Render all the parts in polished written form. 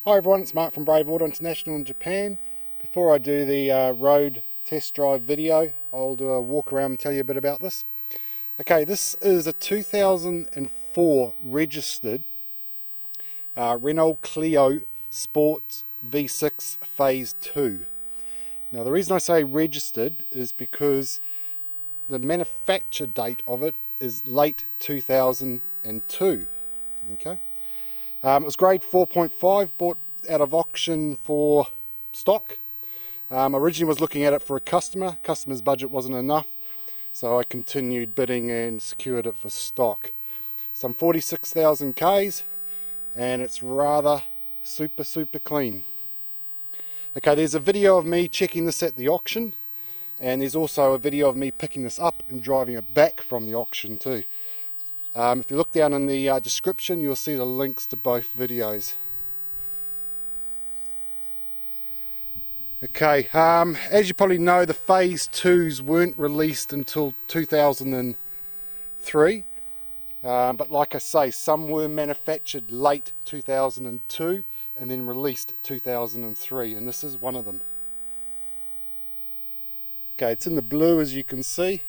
Hi everyone, it's Mark from Brave Auto International in Japan. Before I do the road test drive video, I'll do a walk around and tell you a bit about this. Okay, this is a 2004 registered Renault Clio Sport V6 Phase 2. Now the reason I say registered is because the manufacture date of it is late 2002. Okay. It was grade 4.5, bought out of auction for stock. Originally was looking at it for a customer's budget wasn't enough, so I continued bidding and secured it for stock. Some 46,000 Ks, and it's rather super clean. Okay, there's a video of me checking this at the auction, and there's also a video of me picking this up and driving it back from the auction too. If you look down in the description, you'll see the links to both videos. Okay, as you probably know, the Phase 2s weren't released until 2003. But like I say, some were manufactured late 2002 and then released 2003, and this is one of them. Okay, it's in the blue as you can see,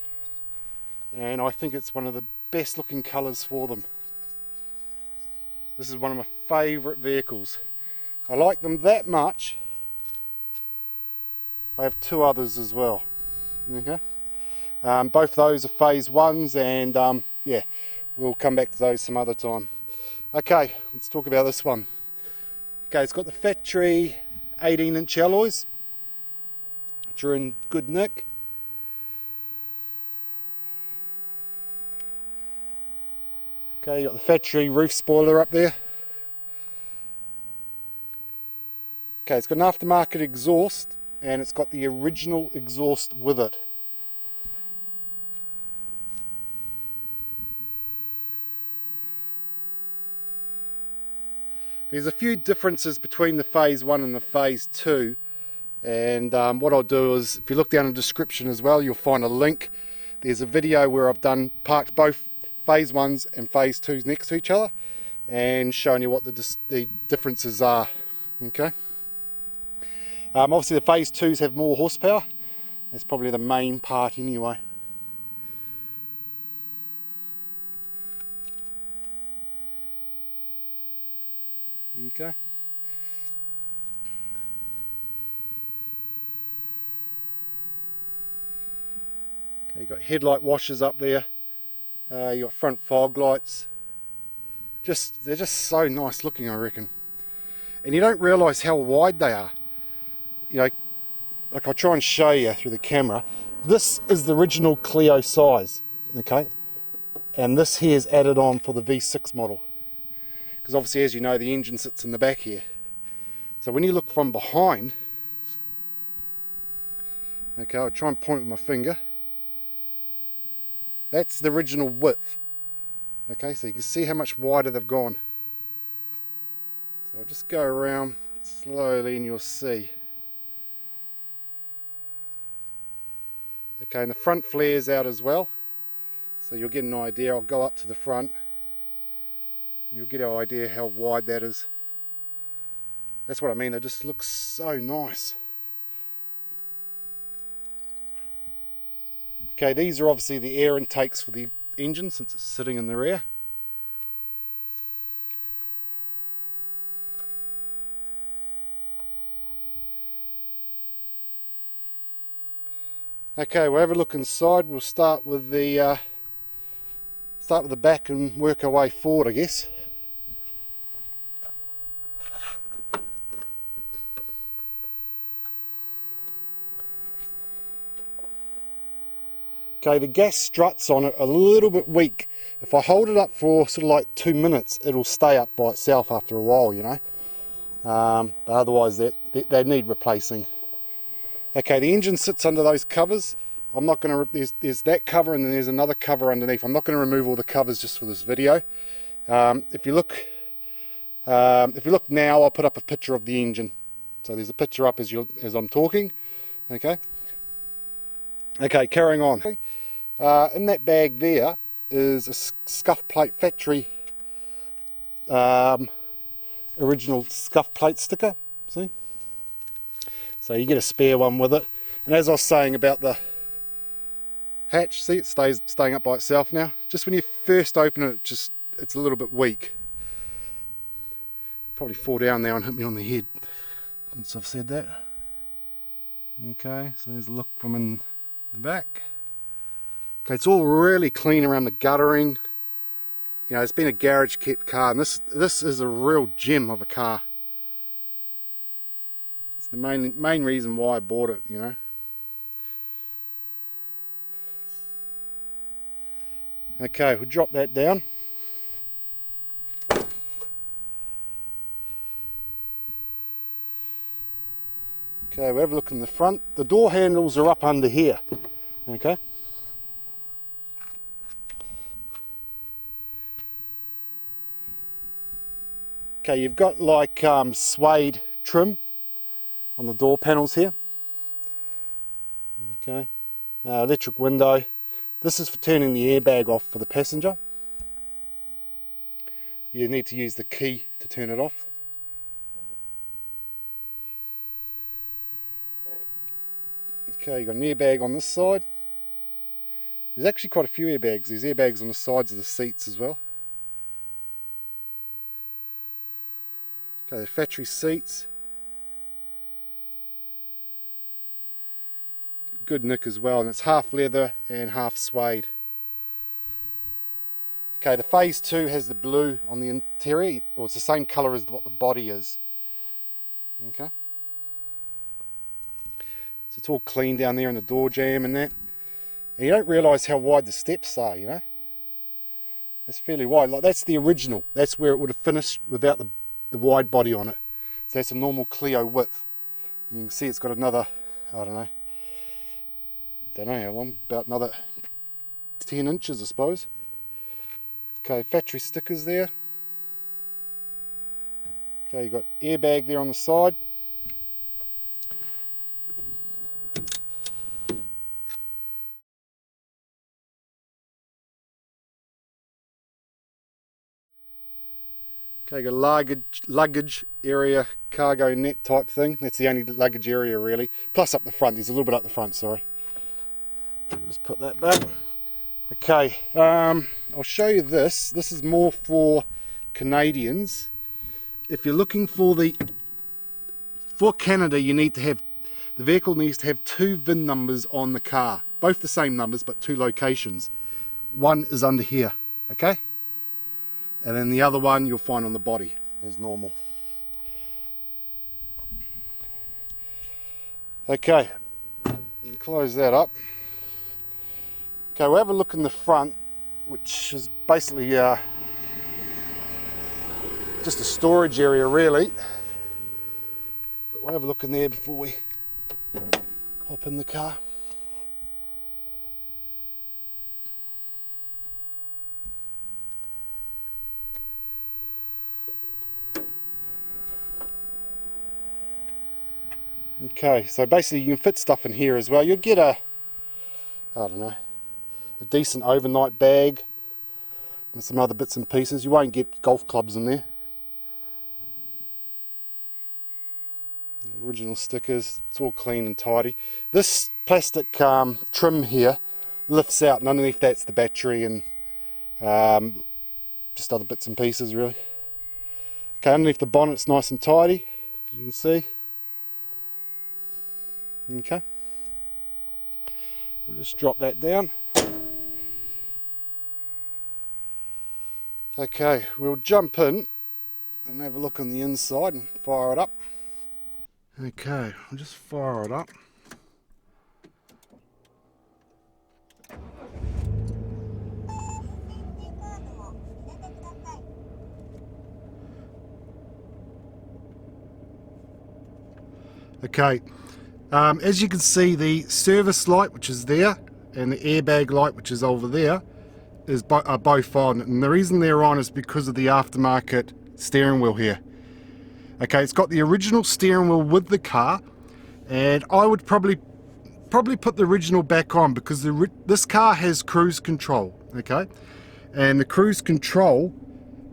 and I think it's one of the best looking colours for them. This is one of my favourite vehicles. I like them that much. I have two others as well. Okay, both those are Phase 1s, and yeah, we'll come back to those some other time. Okay, let's talk about this one. Okay, it's got the factory 18-inch alloys, which are in good nick. Okay, you got the factory roof spoiler up there. Okay, it's got an aftermarket exhaust, and it's got the original exhaust with it. There's a few differences between the Phase 1 and the Phase 2, and what I'll do is, if you look down in the description as well, you'll find a link. There's a video where I've parked both Phase 1s and Phase 2s next to each other and showing you what the differences are. Okay. Obviously the Phase 2s have more horsepower. That's probably the main part anyway. Okay. Okay, you've got headlight washers up there. You got front fog lights. They're just so nice looking, I reckon. And you don't realise how wide they are. You know, like I'll try and show you through the camera. This is the original Clio size, okay? And this here is added on for the V6 model. Because obviously, as you know, the engine sits in the back here. So when you look from behind, okay, I'll try and point with my finger. That's the original width. Okay, so you can see how much wider they've gone. So I'll just go around slowly and you'll see. Okay, and the front flares out as well. So you'll get an idea. I'll go up to the front. And you'll get an idea how wide that is. That's what I mean, they just look so nice. Okay, these are obviously the air intakes for the engine since it's sitting in the rear. Okay, we'll have a look inside. We'll start with the back and work our way forward, I guess. Okay, the gas struts on it are a little bit weak. If I hold it up for sort of like 2 minutes, it'll stay up by itself after a while, you know. But otherwise, they need replacing. Okay, the engine sits under those covers. I'm not going to. There's that cover, and then there's another cover underneath. I'm not going to remove all the covers just for this video. If you look now, I'll put up a picture of the engine. So there's a picture up as I'm talking. Okay. Okay, carrying on. In that bag there is a scuff plate factory original scuff plate sticker, see? So you get a spare one with it. And as I was saying about the hatch, see, it staying up by itself now. Just when you first open it, it's a little bit weak. It'll probably fall down now and hit me on the head once I've said that. Okay, so there's a look from in the back. Okay, it's all really clean around the guttering. You know, it's been a garage kept car, and this is a real gem of a car. It's the main reason why I bought it, you know. Okay, we'll drop that down. Okay, we'll have a look in the front. The door handles are up under here. Okay. Okay, you've got like suede trim on the door panels here. Okay, electric window. This is for turning the airbag off for the passenger. You need to use the key to turn it off. Okay, you've got an airbag on this side. There's actually quite a few airbags. There's airbags on the sides of the seats as well. Okay, the factory seats. Good nick as well, and it's half leather and half suede. Okay, the phase 2 has the blue on the interior, or it's the same colour as what the body is. Okay. So it's all clean down there in the door jamb and that. And you don't realise how wide the steps are, you know. It's fairly wide. Like that's the original. That's where it would have finished without the wide body on it. So that's a normal Clio width. And you can see it's got another, I don't know how long, about another 10 inches I suppose. Okay, factory stickers there. Okay, you've got airbag there on the side. Okay, you've got a luggage area, cargo net type thing. That's the only luggage area really. Plus up the front, there's a little bit up the front, sorry. Just put that back. Okay, I'll show you this. This is more for Canadians. If you're looking for Canada, you need to have, the vehicle needs to have 2 VIN numbers on the car. Both the same numbers, but 2 locations. One is under here, okay? And then the other one you'll find on the body as normal. Okay, close that up. Okay, we'll have a look in the front, which is basically just a storage area really. But we'll have a look in there before we hop in the car. Okay, so basically you can fit stuff in here as well. You'll get a decent overnight bag and some other bits and pieces. You won't get golf clubs in there. Original stickers, it's all clean and tidy. This plastic trim here lifts out, and underneath that's the battery and just other bits and pieces really. Okay, underneath the bonnet's nice and tidy, as you can see. Okay, so just drop that down. Okay, we'll jump in and have a look on the inside and fire it up. Okay, I'll just fire it up. Okay, as you can see, the service light, which is there, and the airbag light, which is over there, are both on. And the reason they're on is because of the aftermarket steering wheel here. Okay, it's got the original steering wheel with the car, and I would probably put the original back on because this car has cruise control. Okay, and the cruise control,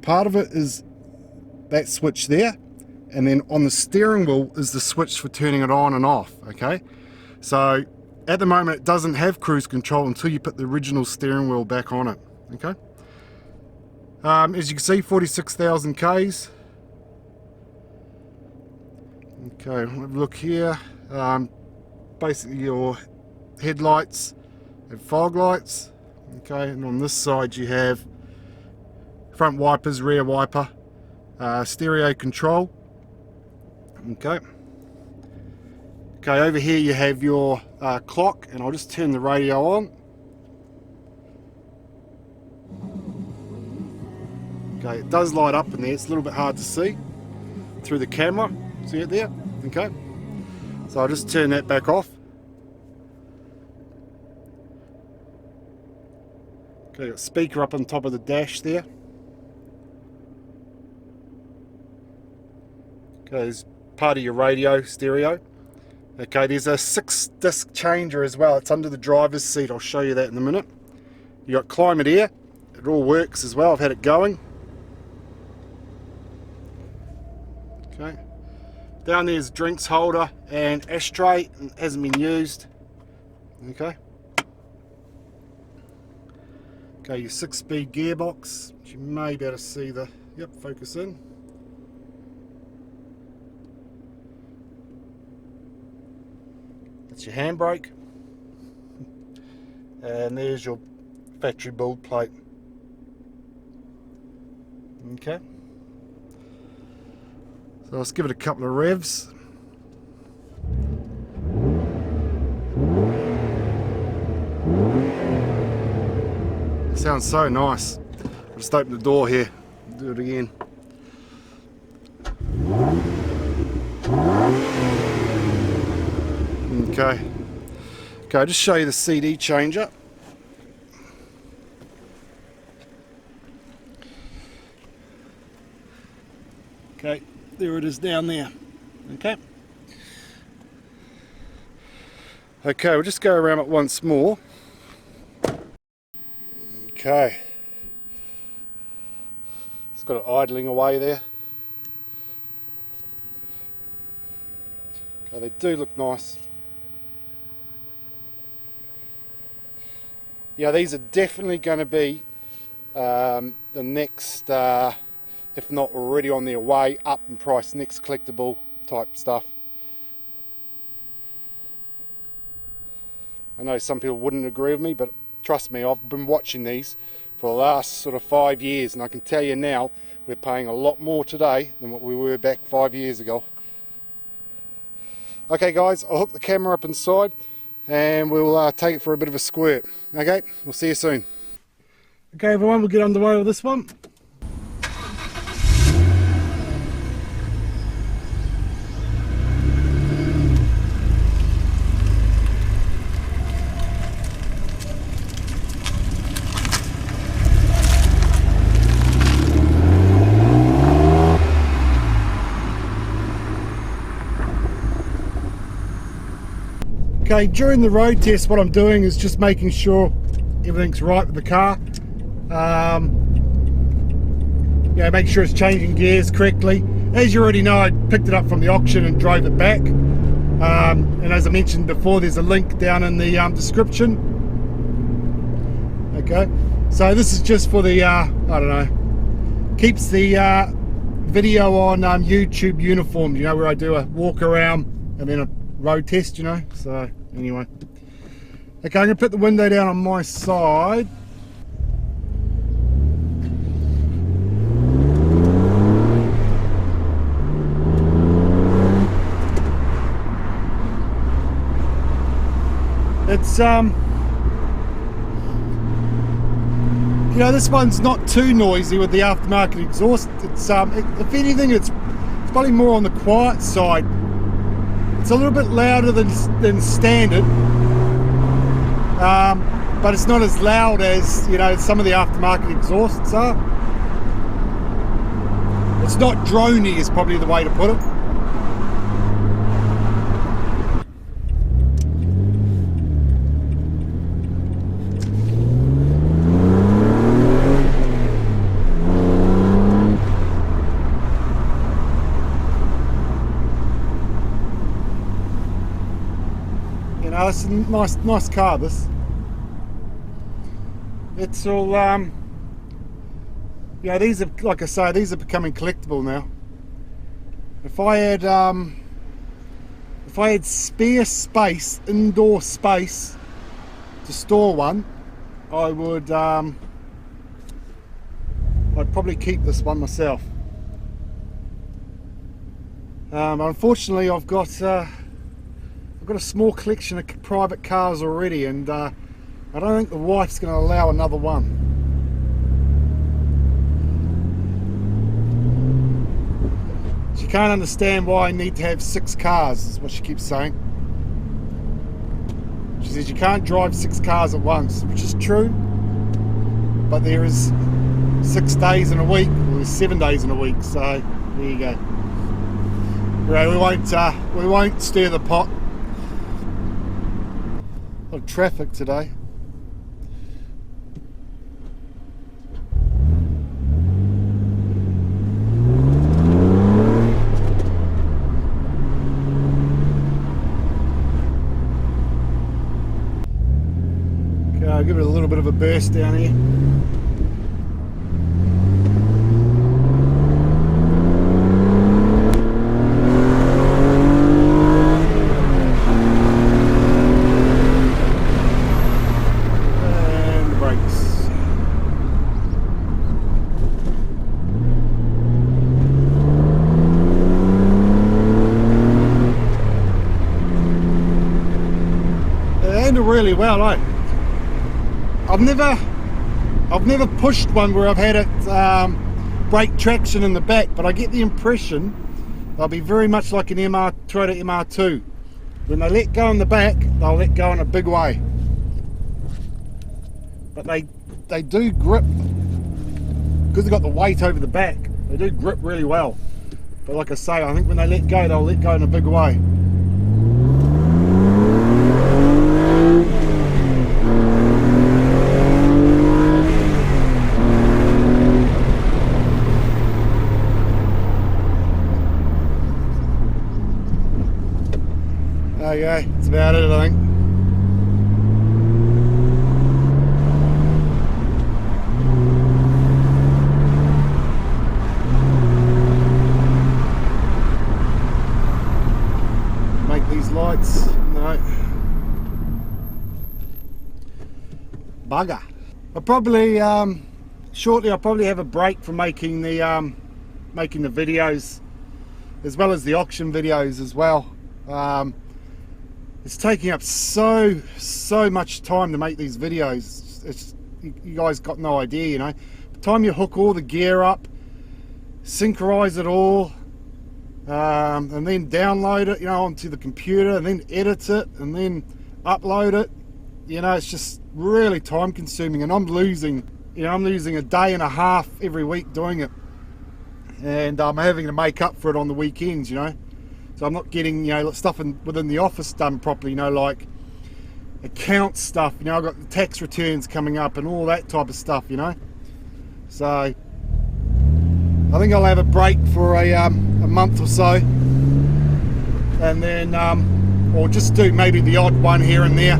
part of it is that switch there, and then on the steering wheel is the switch for turning it on and off. Okay, so at the moment it doesn't have cruise control until you put the original steering wheel back on it. Okay, as you can see, 46,000 Ks. Okay, look here. Basically your headlights and fog lights. Okay, and on this side you have front wipers, rear wiper, stereo control. Okay. Okay, over here you have your clock, and I'll just turn the radio on. Okay, it does light up in there. It's a little bit hard to see through the camera. See it there? Okay. So I'll just turn that back off. Okay, got speaker up on top of the dash there. Okay, there's part of your radio stereo. Okay, there's a 6-disc changer as well. It's under the driver's seat. I'll show you that in a minute. You got climate air. It all works as well. I've had it going. Okay. Down there's drinks holder and ashtray. It hasn't been used. Okay. Okay, your 6-speed gearbox. You may be able to see the, yep, focus in. That's your handbrake. And there's your factory build plate. Okay. So let's give it a couple of revs. It sounds so nice. I'll just open the door here. Do it again. Okay. Okay, I'll just show you the CD changer. Okay, there it is down there. Okay. Okay, we'll just go around it once more. Okay. It's got it idling away there. Okay, they do look nice. Yeah, these are definitely going to be the next, if not already on their way up in price, next collectible type stuff. I know some people wouldn't agree with me, but trust me, I've been watching these for the last sort of 5 years, and I can tell you now, we're paying a lot more today than what we were back 5 years ago. Okay guys, I'll hook the camera up inside and we'll take it for a bit of a squirt. Okay, we'll see you soon. Okay everyone, we'll get underway with this one. Okay, during the road test what I'm doing is just making sure everything's right with the car. Yeah, make sure it's changing gears correctly. As you already know, I picked it up from the auction and drove it back. And as I mentioned before, there's a link down in the description. Okay, so this is just for the, I don't know, keeps the video on YouTube uniform, you know, where I do a walk around and then a road test, you know. So anyway, okay, I'm gonna put the window down on my side. It's you know, this one's not too noisy with the aftermarket exhaust. It's if anything, it's probably more on the quiet side. It's a little bit louder than standard, but it's not as loud as, you know, some of the aftermarket exhausts are. It's not droney is probably the way to put it. it's a nice car, this. It's all, yeah, these are, like I say, these are becoming collectible now. If I had spare space, indoor space to store one, I would, I'd probably keep this one myself. Unfortunately, I've got a small collection of private cars already, and I don't think the wife's going to allow another one. She can't understand why I need to have 6 cars, is what she keeps saying. She says you can't drive 6 cars at once, which is true, but there is 6 days in a week, or there's 7 days in a week, so there you go. Right, we won't stir the pot. A lot of traffic today. Okay, I'll give it a little bit of a burst down here. Really well, eh? I've never pushed one where I've had it brake traction in the back, but I get the impression they'll be very much like an Toyota MR2. When they let go in the back, they'll let go in a big way. But they do grip, because they've got the weight over the back, they do grip really well. But like I say, I think when they let go, they'll let go in a big way. Okay, that's about it, I think. Make these lights, no. Bugger. Shortly I'll probably have a break from making the videos, as well as the auction videos as well. It's taking up so much time to make these videos. You guys got no idea, you know. By the time you hook all the gear up, synchronize it all, and then download it, you know, onto the computer, and then edit it, and then upload it, you know, it's just really time consuming, and I'm losing a day and a half every week doing it, and I'm having to make up for it on the weekends, you know. So I'm not getting, you know, stuff within the office done properly, you know, like account stuff, you know. I've got the tax returns coming up and all that type of stuff, you know. So I think I'll have a break for a month or so, and then or just do maybe the odd one here and there.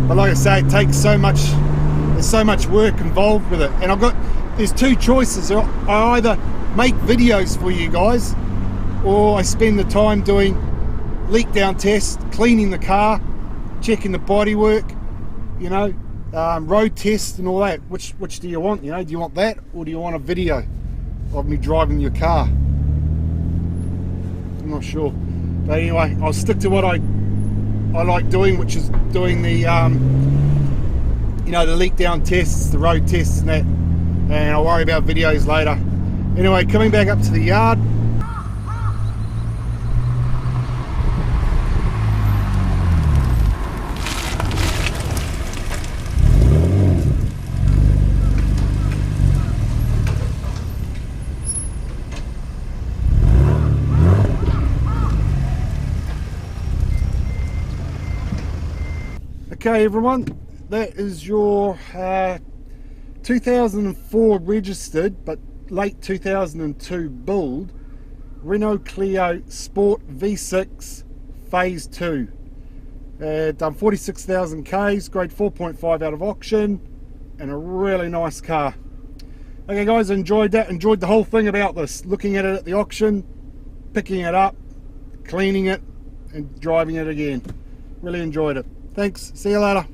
But like I say, it takes so much, there's so much work involved with it, and there's 2 choices. I either make videos for you guys, or I spend the time doing leak down tests, cleaning the car, checking the bodywork, you know, road tests and all that. Which do you want? You know, do you want that, or do you want a video of me driving your car? I'm not sure, but anyway, I'll stick to what I like doing, which is doing the you know, the leak down tests, the road tests and that, and I'll worry about videos later. Anyway, coming back up to the yard. Okay everyone, that is your 2004 registered but late 2002 build Renault Clio Sport V6 phase 2. Done 46,000 Ks, grade 4.5 out of auction, and a really nice car. Okay guys, enjoyed that, enjoyed the whole thing about this, looking at it at the auction, picking it up, cleaning it, and driving it again. Really enjoyed it. Thanks, see you later.